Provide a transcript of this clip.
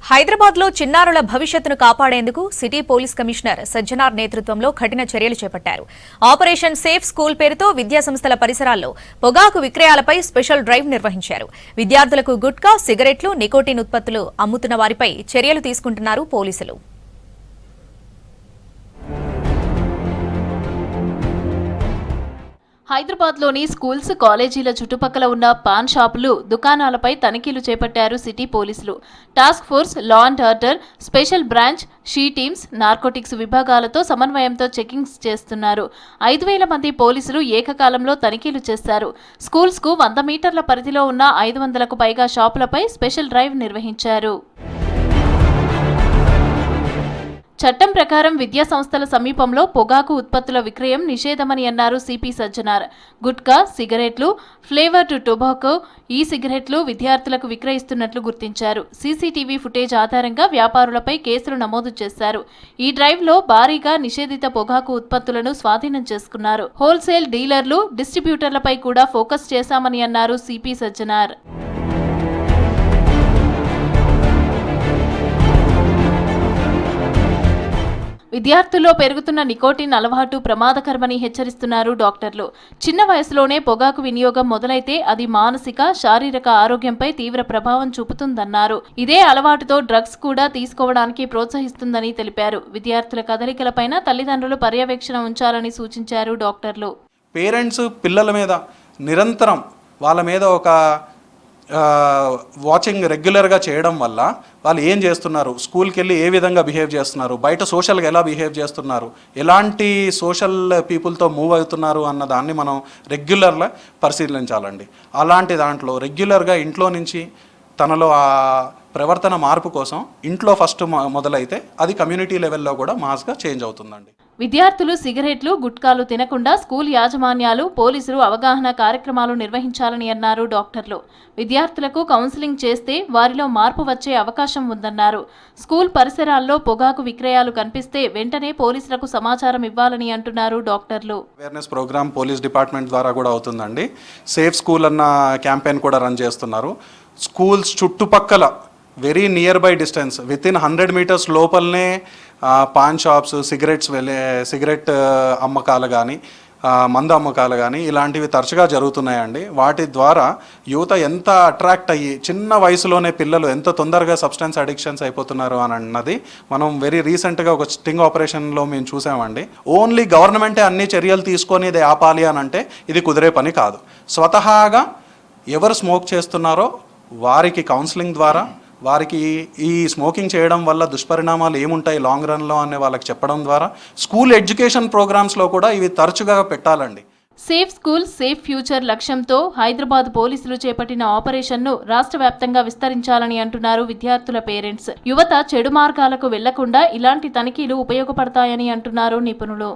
హైదరాబాద్లో చిన్నారుల భవిష్యత్తును కాపాడేందుకు సిటీ పోలీస్ కమిషనర్ సజ్జనార్ నేతృత్వంలో కఠిన చర్యలు చేపట్టారు. ఆపరేషన్ సేఫ్ స్కూల్ పేరుతో విద్యాసంస్థల పరిసరాల్లో పొగాకు విక్రయాలపై స్పెషల్ డ్రైవ్ నిర్వహించారు. విద్యార్థులకు గుట్కా, సిగరెట్లు, నికోటిన్ ఉత్పత్తులు అమ్ముతున్న వారిపై చర్యలు తీసుకుంటున్నారు పోలీసులు. హైదరాబాద్లోని స్కూల్స్, కాలేజీల చుట్టుపక్కల ఉన్న పాన్ షాపులు, దుకాణాలపై తనిఖీలు చేపట్టారు సిటీ పోలీసులు. Task force, law and order, special branch, she teams, narcotics విభాగాలతో సమన్వయంతో చెకింగ్స్ చేస్తున్నారు. 5,000 మంది పోలీసులు ఏకకాలంలో తనిఖీలు చేశారు. స్కూల్స్కు 100 మీటర్ల పరిధిలో ఉన్న 500కు పైగా షాపులపై స్పెషల్ డ్రైవ్ నిర్వహించారు. చట్టం ప్రకారం విద్యా సంస్థల సమీపంలో పొగాకు ఉత్పత్తుల విక్రయం నిషేధమని అన్నారు సిపి సజ్జనార్. గుట్కా, సిగరెట్లు, ఫ్లేవర్డ్ టొబాకో, ఈ సిగరెట్లు విద్యార్థులకు విక్రయిస్తున్నట్లు గుర్తించారు. సీసీటీవీ ఫుటేజ్ ఆధారంగా వ్యాపారులపై కేసులు నమోదు చేశారు. ఈ డ్రైవ్లో భారీగా నిషేధిత పొగాకు ఉత్పత్తులను స్వాధీనం చేసుకున్నారు. హోల్సేల్ డీలర్లు, డిస్ట్రిబ్యూటర్లపై కూడా ఫోకస్ చేశామని అన్నారు సిపి సజ్జనార్. విద్యార్థుల్లో పెరుగుతున్న నికోటిన్ అలవాటు ప్రమాదకరమని హెచ్చరిస్తున్నారు డాక్టర్లు. చిన్న వయసులోనే పొగాకు వినియోగం మొదలైతే అది మానసిక, శారీరక ఆరోగ్యంపై తీవ్ర ప్రభావం చూపుతుందన్నారు. ఇదే అలవాటుతో డ్రగ్స్ కూడా తీసుకోవడానికి ప్రోత్సహిస్తుందని తెలిపారు. విద్యార్థుల కదలికలపైన తల్లిదండ్రులు పర్యవేక్షణ ఉంచాలని సూచించారు డాక్టర్లు. పేరెంట్స్ పిల్లల మీద నిరంతరం వాళ్ళ మీద ఒక వాచింగ్ రెగ్యులర్గా చేయడం వల్ల వాళ్ళు ఏం చేస్తున్నారు, స్కూల్కి వెళ్ళి ఏ విధంగా బిహేవ్ చేస్తున్నారు, బయట సోషల్గా ఎలా బిహేవ్ చేస్తున్నారు, ఎలాంటి సోషల్ పీపుల్తో మూవ్ అవుతున్నారు అన్న దాన్ని మనం రెగ్యులర్గా పరిశీలించాలండి. అలాంటి దాంట్లో రెగ్యులర్గా ఇంట్లో నుంచి తనలో ఆ ప్రవర్తన మార్పు కోసం ఇంట్లో ఫస్ట్ మొదలైతే అది కమ్యూనిటీ లెవెల్లో కూడా మాస్గా చేంజ్ అవుతుందండి. విద్యార్థులు సిగరెట్లు, గుట్కాలు తినకుండా స్కూల్ యాజమాన్యాలు, పోలీసులు అవగాహన కార్యక్రమాలు నిర్వహించాలని అన్నారు డాక్టర్లు. విద్యార్థులకు కౌన్సిలింగ్ చేస్తే వారిలో మార్పు వచ్చే అవకాశం ఉందన్నారు. స్కూల్ పరిసరాల్లో పొగాకు విక్రయాలు కనిపిస్తే వెంటనే పోలీసులకు సమాచారం ఇవ్వాలని అంటున్నారు డాక్టర్లు. అవేర్నెస్ ప్రోగ్రామ్ పోలీస్ డిపార్ట్మెంట్ ద్వారా కూడా అవుతుందండి. సేఫ్ స్కూల్ అన్న క్యాంపెయిన్ కూడా రన్ చేస్తున్నారు. స్కూల్స్ చుట్టుపక్కల very near by distance within 100 meters లోపలనే పాన్ షాప్స్, సిగరెట్ అమ్మకాలు కానీ, మందు అమ్మకాలు కానీ ఇలాంటివి తరచుగా జరుగుతున్నాయండి. వాటి ద్వారా యువత ఎంత అట్రాక్ట్ అయ్యి చిన్న వయసులోనే పిల్లలు ఎంత తొందరగా సబ్స్టెన్స్ అడిక్షన్స్ అయిపోతున్నారు అని అన్నది మనం వెరీ రీసెంట్గా ఒక స్టింగ్ ఆపరేషన్లో మేము చూసామండి. ఓన్లీ గవర్నమెంటే అన్ని చర్యలు తీసుకొని ఇది ఆపాలి అని అంటే ఇది కుదిరే పని కాదు. స్వతహాగా ఎవరు స్మోక్ చేస్తున్నారో వారికి కౌన్సిలింగ్ ద్వారా, వారికి ఈ స్మోకింగ్ చేయడం వల్ల దుష్పరిణామాలు ఏముంటాయి లాంగ్ రన్లో అనే వాళ్ళకి చెప్పడం ద్వారా స్కూల్ ఎడ్యుకేషన్ ప్రోగ్రామ్స్లో కూడా ఇవి తరచుగా పెట్టాలండి. సేఫ్ స్కూల్, సేఫ్ ఫ్యూచర్ లక్ష్యంతో హైదరాబాద్ పోలీసులు చేపట్టిన ఆపరేషన్ను రాష్ట్ర వ్యాప్తంగా విస్తరించాలని అంటున్నారు విద్యార్థుల పేరెంట్స్. యువత చెడు మార్గాలకు వెళ్లకుండా ఇలాంటి తనిఖీలు ఉపయోగపడతాయని అంటున్నారు నిపుణులు.